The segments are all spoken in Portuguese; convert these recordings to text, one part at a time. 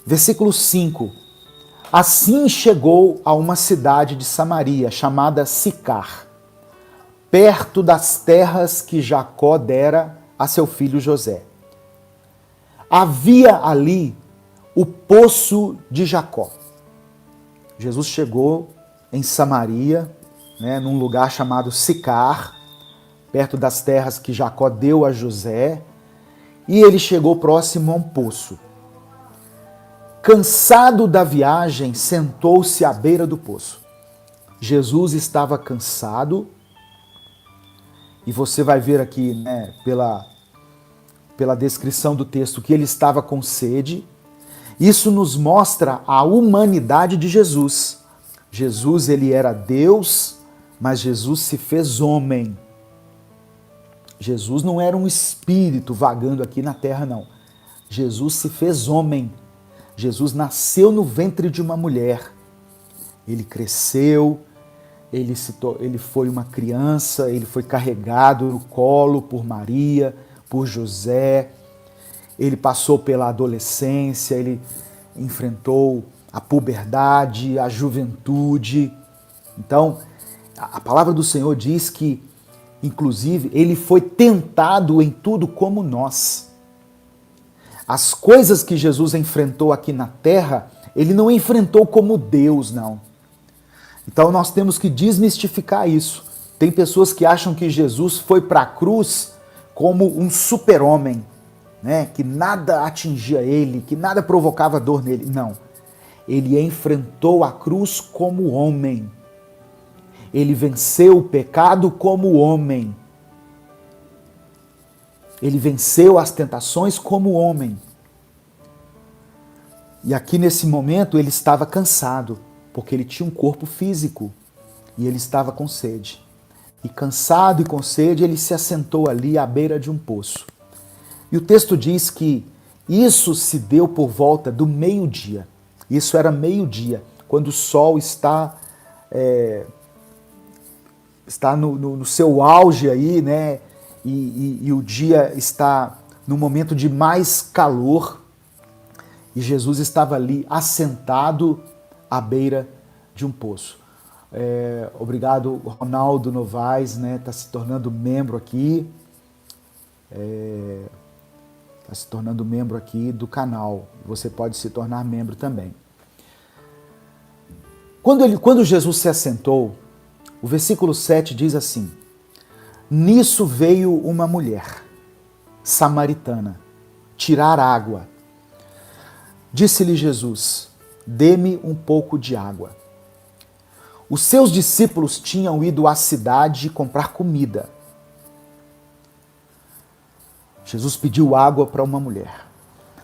Versículo 5. Assim chegou a uma cidade de Samaria, chamada Sicar, perto das terras que Jacó dera a seu filho José. Havia ali o poço de Jacó. Jesus chegou em Samaria, num lugar chamado Sicar, perto das terras que Jacó deu a José, e ele chegou próximo a um poço. Cansado da viagem, sentou-se à beira do poço. Jesus estava cansado, e você vai ver aqui, pela descrição do texto, que ele estava com sede. Isso nos mostra a humanidade de Jesus. Jesus, ele era Deus, mas Jesus se fez homem. Jesus não era um espírito vagando aqui na terra, não. Jesus se fez homem. Jesus nasceu no ventre de uma mulher. Ele cresceu, ele foi uma criança, ele foi carregado no colo por Maria, por José. Ele passou pela adolescência, ele enfrentou a puberdade, a juventude. Então, a palavra do Senhor diz que, inclusive, ele foi tentado em tudo como nós. As coisas que Jesus enfrentou aqui na terra, ele não enfrentou como Deus, não. Então nós temos que desmistificar isso. Tem pessoas que acham que Jesus foi para a cruz como um super-homem, que nada atingia ele, que nada provocava dor nele. Não. Ele enfrentou a cruz como homem. Ele venceu o pecado como homem. Ele venceu as tentações como homem. E aqui nesse momento ele estava cansado, porque ele tinha um corpo físico e ele estava com sede. E cansado e com sede, ele se assentou ali à beira de um poço. E o texto diz que isso se deu por volta do meio-dia. Isso era meio-dia, quando o sol está no seu auge aí, e o dia está no momento de mais calor, e Jesus estava ali assentado à beira de um poço. Obrigado, Ronaldo Novaes, está se tornando membro aqui, está se tornando membro aqui do canal. Você pode se tornar membro também. Quando Jesus se assentou, o versículo 7 diz assim: nisso veio uma mulher samaritana tirar água. Disse-lhe Jesus: dê-me um pouco de água. Os seus discípulos tinham ido à cidade comprar comida. Jesus pediu água para uma mulher.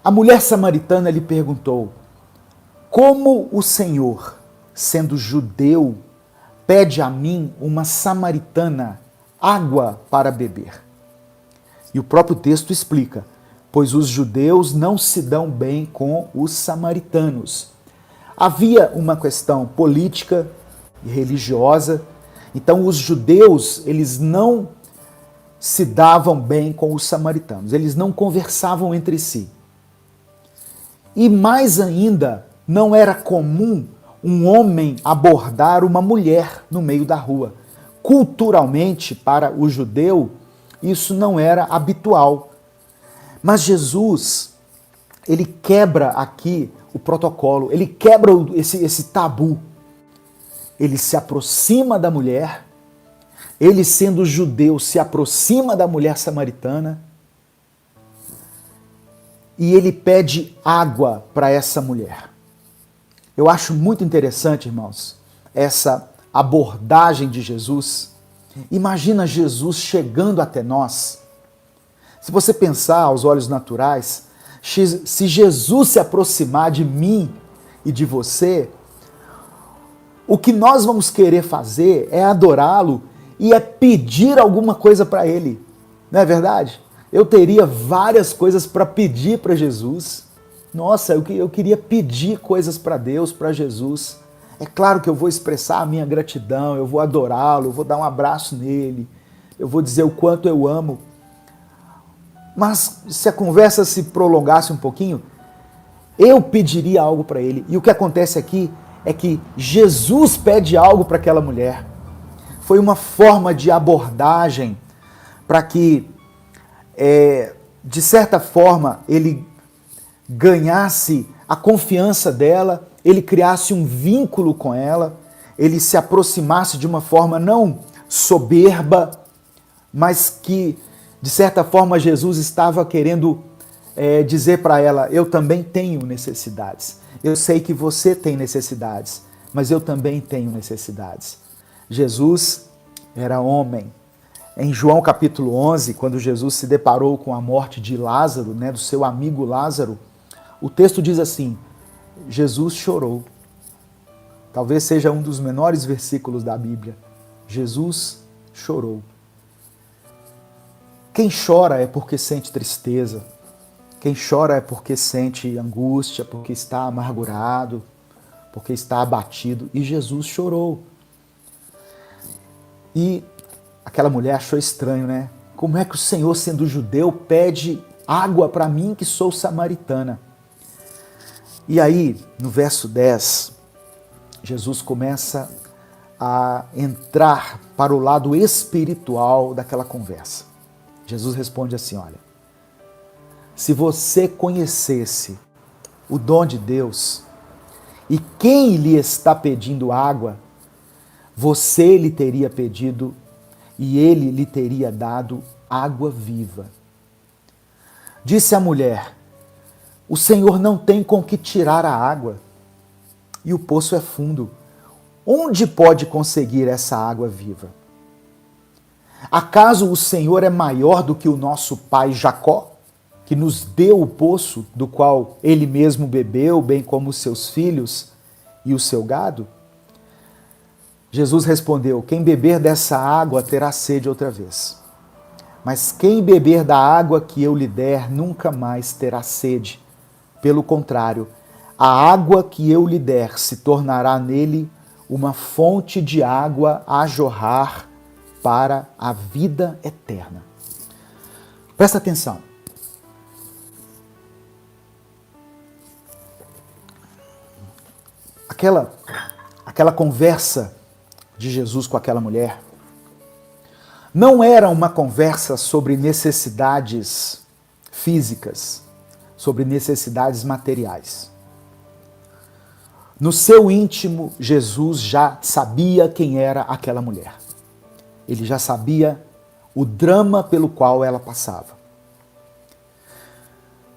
A mulher samaritana lhe perguntou: como o Senhor, sendo judeu, pede a mim, uma samaritana, água para beber? E o próprio texto explica: pois os judeus não se dão bem com os samaritanos. Havia uma questão política e religiosa, então os judeus, eles não se davam bem com os samaritanos, eles não conversavam entre si. E mais ainda, não era comum um homem abordar uma mulher no meio da rua. Culturalmente, para o judeu, isso não era habitual. Mas Jesus, ele quebra aqui o protocolo, ele quebra esse tabu. Ele se aproxima da mulher, ele sendo judeu, se aproxima da mulher samaritana e ele pede água para essa mulher. Eu acho muito interessante, irmãos, essa abordagem de Jesus. Imagina Jesus chegando até nós. Se você pensar aos olhos naturais, se Jesus se aproximar de mim e de você, o que nós vamos querer fazer é adorá-lo e é pedir alguma coisa para ele. Não é verdade? Eu teria várias coisas para pedir para Jesus. Nossa, eu queria pedir coisas para Deus, para Jesus. É claro que eu vou expressar a minha gratidão, eu vou adorá-lo, eu vou dar um abraço nele, eu vou dizer o quanto eu amo. Mas se a conversa se prolongasse um pouquinho, Eu pediria algo para ele. E o que acontece aqui é que Jesus pede algo para aquela mulher. Foi uma forma de abordagem para que, de certa forma, ele ganhasse a confiança dela, ele criasse um vínculo com ela, ele se aproximasse de uma forma não soberba, mas que, de certa forma, Jesus estava querendo dizer para ela: eu também tenho necessidades. Eu sei que você tem necessidades, mas eu também tenho necessidades. Jesus era homem. Em João capítulo 11, quando Jesus se deparou com a morte de Lázaro, do seu amigo Lázaro, o texto diz assim: Jesus chorou. Talvez seja um dos menores versículos da Bíblia. Jesus chorou. Quem chora é porque sente tristeza. Quem chora é porque sente angústia, porque está amargurado, porque está abatido. E Jesus chorou. E aquela mulher achou estranho, né? Como é que o Senhor, sendo judeu, pede água para mim que sou samaritana? E aí, no verso 10, Jesus começa a entrar para o lado espiritual daquela conversa. Jesus responde assim: olha, se você conhecesse o dom de Deus e quem lhe está pedindo água, você lhe teria pedido e ele lhe teria dado água viva. Disse a mulher: o Senhor não tem com que tirar a água e o poço é fundo. Onde pode conseguir essa água viva? Acaso o Senhor é maior do que o nosso pai Jacó, que nos deu o poço do qual ele mesmo bebeu, bem como os seus filhos e o seu gado? Jesus respondeu: quem beber dessa água terá sede outra vez. Mas quem beber da água que eu lhe der nunca mais terá sede. Pelo contrário, a água que eu lhe der se tornará nele uma fonte de água a jorrar para a vida eterna. Presta atenção. Aquela conversa de Jesus com aquela mulher não era uma conversa sobre necessidades físicas, sobre necessidades materiais. No seu íntimo, Jesus já sabia quem era aquela mulher. Ele já sabia o drama pelo qual ela passava.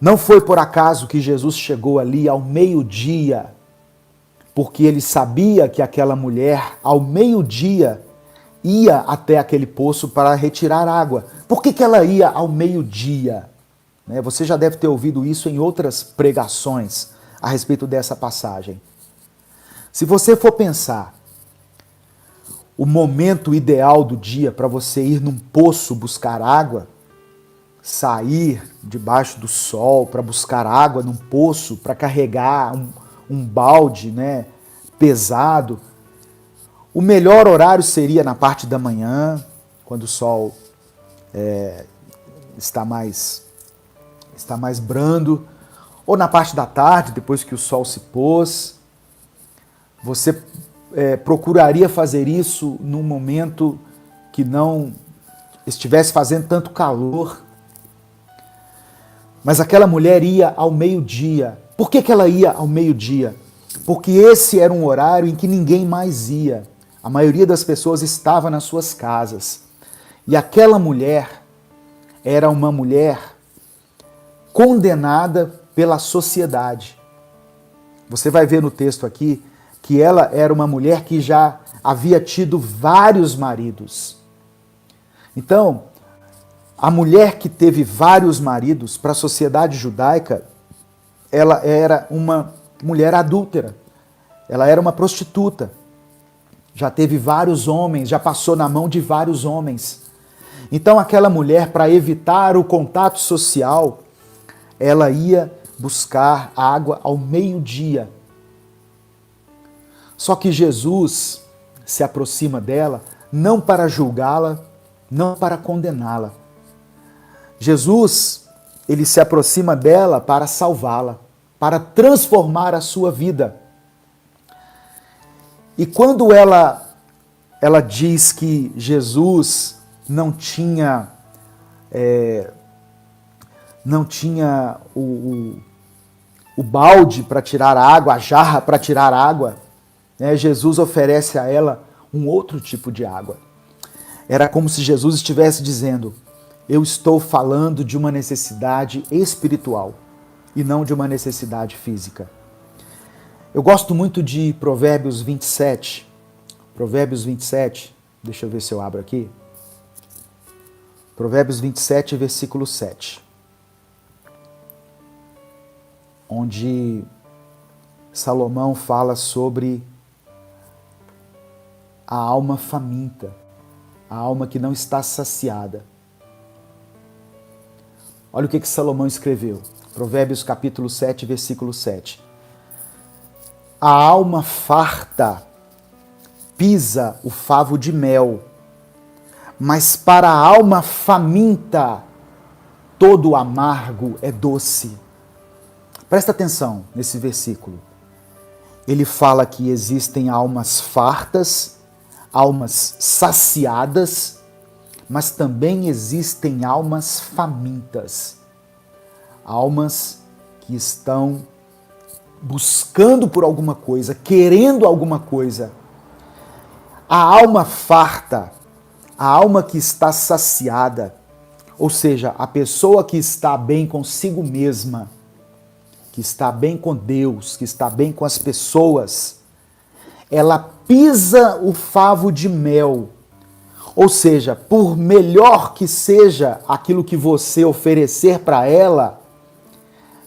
Não foi por acaso que Jesus chegou ali ao meio-dia, porque ele sabia que aquela mulher, ao meio-dia, ia até aquele poço para retirar água. Por que ela ia ao meio-dia? Você já deve ter ouvido isso em outras pregações a respeito dessa passagem. Se você for pensar, o momento ideal do dia para você ir num poço buscar água, sair debaixo do sol para buscar água num poço, para carregar um balde pesado, o melhor horário seria na parte da manhã, quando o sol está mais brando, ou na parte da tarde, depois que o sol se pôs. Você procuraria fazer isso num momento que não estivesse fazendo tanto calor. Mas aquela mulher ia ao meio-dia. Por que ela ia ao meio-dia? Porque esse era um horário em que ninguém mais ia. A maioria das pessoas estava nas suas casas. E aquela mulher era uma mulher condenada pela sociedade. Você vai ver no texto aqui que ela era uma mulher que já havia tido vários maridos. Então, a mulher que teve vários maridos, para a sociedade judaica, ela era uma mulher adúltera. Ela era uma prostituta. Já teve vários homens, já passou na mão de vários homens. Então, aquela mulher, para evitar o contato social, ela ia buscar água ao meio-dia. Só que Jesus se aproxima dela não para julgá-la, não para condená-la. Jesus, ele se aproxima dela para salvá-la. para transformar a sua vida. E quando ela diz que Jesus não tinha o balde para tirar água, a jarra para tirar água, né? Jesus oferece a ela um outro tipo de água. Era como se Jesus estivesse dizendo: eu estou falando de uma necessidade espiritual e não de uma necessidade física. Eu gosto muito de Provérbios 27. Provérbios 27, deixa eu ver se eu abro aqui. Provérbios 27, versículo 7. Onde Salomão fala sobre a alma faminta, a alma que não está saciada. Olha o que Salomão escreveu. Provérbios capítulo 7, versículo 7. A alma farta pisa o favo de mel, mas para a alma faminta todo o amargo é doce. Presta atenção nesse versículo. Ele fala que existem almas fartas, almas saciadas, mas também existem almas famintas. Almas que estão buscando por alguma coisa, querendo alguma coisa. A alma farta, a alma que está saciada, ou seja, a pessoa que está bem consigo mesma, que está bem com Deus, que está bem com as pessoas, ela pisa o favo de mel. Ou seja, por melhor que seja aquilo que você oferecer para ela,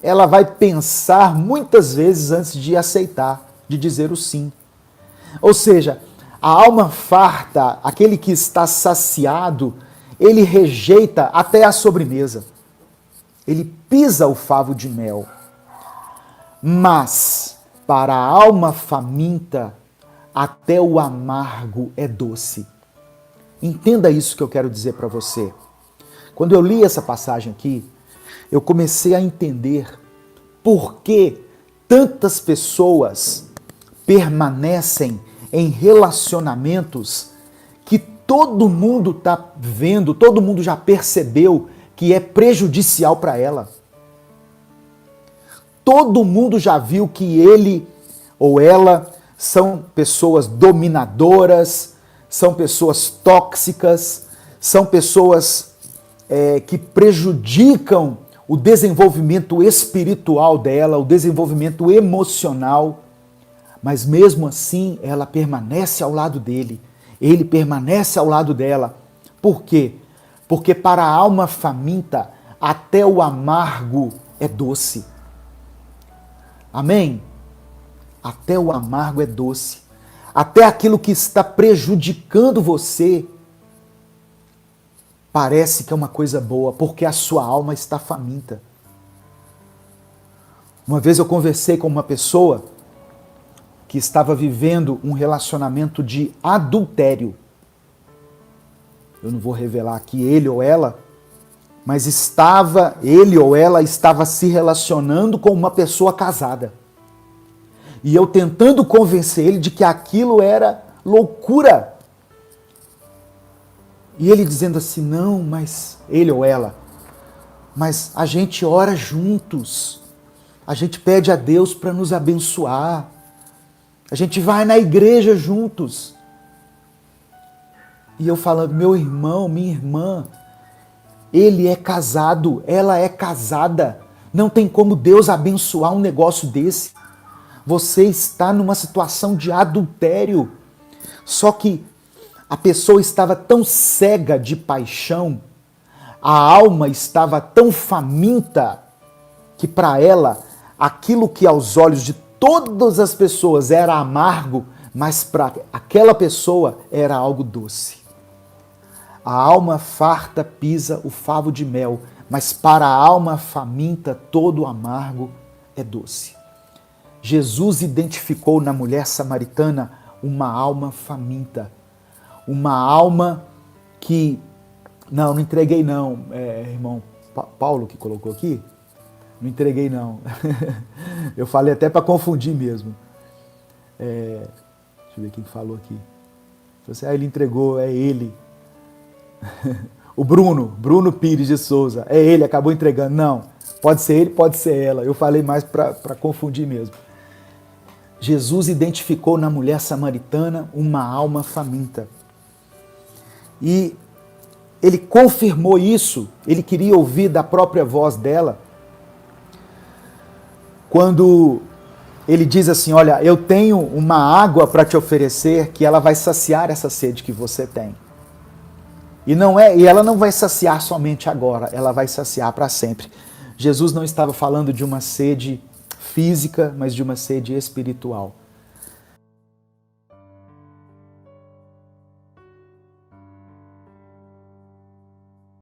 ela vai pensar muitas vezes antes de aceitar, de dizer o sim. Ou seja, a alma farta, aquele que está saciado, ele rejeita até a sobremesa. Ele pisa o favo de mel. Mas, para a alma faminta, até o amargo é doce. Entenda isso que eu quero dizer para você. Quando eu li essa passagem aqui, eu comecei a entender por que tantas pessoas permanecem em relacionamentos que todo mundo está vendo, todo mundo já percebeu que é prejudicial para ela. Todo mundo já viu que ele ou ela são pessoas dominadoras, são pessoas tóxicas, são pessoas que prejudicam o desenvolvimento espiritual dela, o desenvolvimento emocional, mas mesmo assim ela permanece ao lado dele, ele permanece ao lado dela. Por quê? Porque para a alma faminta, até o amargo é doce. Amém? Até o amargo é doce. Até aquilo que está prejudicando você parece que é uma coisa boa, porque a sua alma está faminta. Uma vez eu conversei com uma pessoa que estava vivendo um relacionamento de adultério. Eu não vou revelar aqui ele ou ela, mas ele ou ela estava se relacionando com uma pessoa casada. E eu tentando convencer ele de que aquilo era loucura. E ele dizendo assim, não, mas ele ou ela, mas a gente ora juntos, a gente pede a Deus para nos abençoar, a gente vai na igreja juntos. E eu falando, meu irmão, minha irmã, ele é casado, ela é casada, não tem como Deus abençoar um negócio desse. Você está numa situação de adultério. Só que a pessoa estava tão cega de paixão, a alma estava tão faminta, que para ela, aquilo que aos olhos de todas as pessoas era amargo, mas para aquela pessoa era algo doce. A alma farta pisa o favo de mel, mas para a alma faminta todo o amargo é doce. Jesus identificou na mulher samaritana uma alma faminta, uma alma que... Não entreguei não, irmão Paulo que colocou aqui? Não entreguei não. Eu falei até para confundir mesmo. Deixa eu ver quem falou aqui. Você, ele entregou, é ele. O Bruno Pires de Souza, é ele, acabou entregando. Não, pode ser ele, pode ser ela. Eu falei mais para confundir mesmo. Jesus identificou na mulher samaritana uma alma faminta. E ele confirmou isso, ele queria ouvir da própria voz dela, quando ele diz assim, olha, eu tenho uma água para te oferecer que ela vai saciar essa sede que você tem. E ela não vai saciar somente agora, ela vai saciar para sempre. Jesus não estava falando de uma sede física, mas de uma sede espiritual.